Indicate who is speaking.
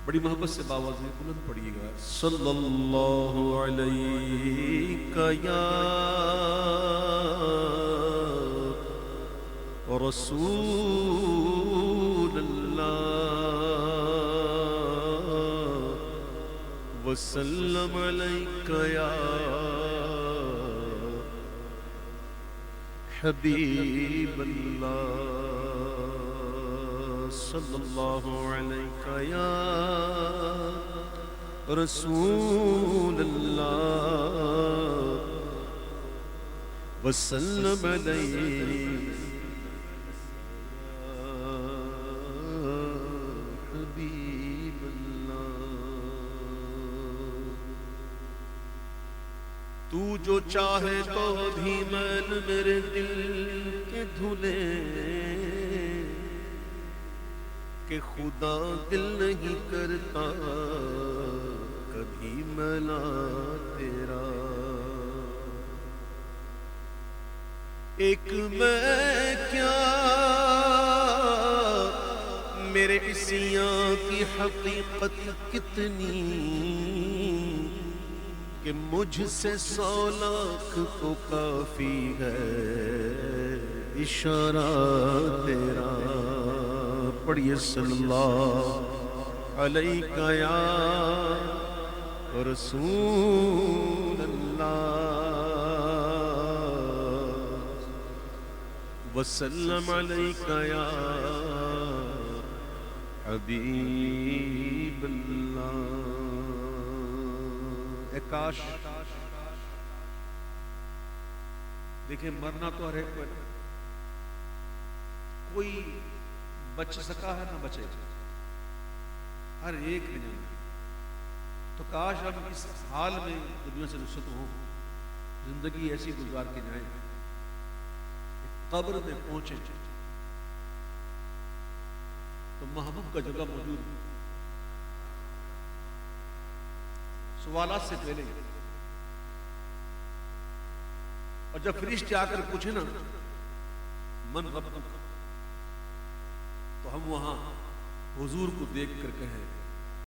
Speaker 1: بڑی محبت سے باواز بلند پڑھیے گا. صلی اللہ علیہ یا رسول اللہ وسلم علیک یا حبیب اللہ صلی اللہ علیہ یا رسول اللہ وسلم علیہ حبیب اللہ. تو جو چاہے تو بھی میل میرے دل کے دھلے کہ خدا دل نہیں کرتا کبھی میلا تیرا. ایک میں کیا میرے عصیاں کی حقیقت کتنی کہ مجھ سے 100 لاکھ کو کافی ہے اشارہ تیرا. پڑھیے صلی اللہ علیہ یا رسول اللہ وسلم علیہ یا حبیب اللہ. کاش دیکھیں مرنا تو ہر ایک کو کوئی بچ سکا ہے نہ بچے ہر ایک نے جانا. تو کاش ہم اس حال میں دنیا سے رخصت ہوں زندگی ایسی گزار کے جائیں قبر میں پہنچے تو محبوب کا جگہ موجود ہے. سوالات سے پہلے اور جب فرشتے آ کر پوچھے نا من ربک تو ہم وہاں حضور کو دیکھ کر کہیں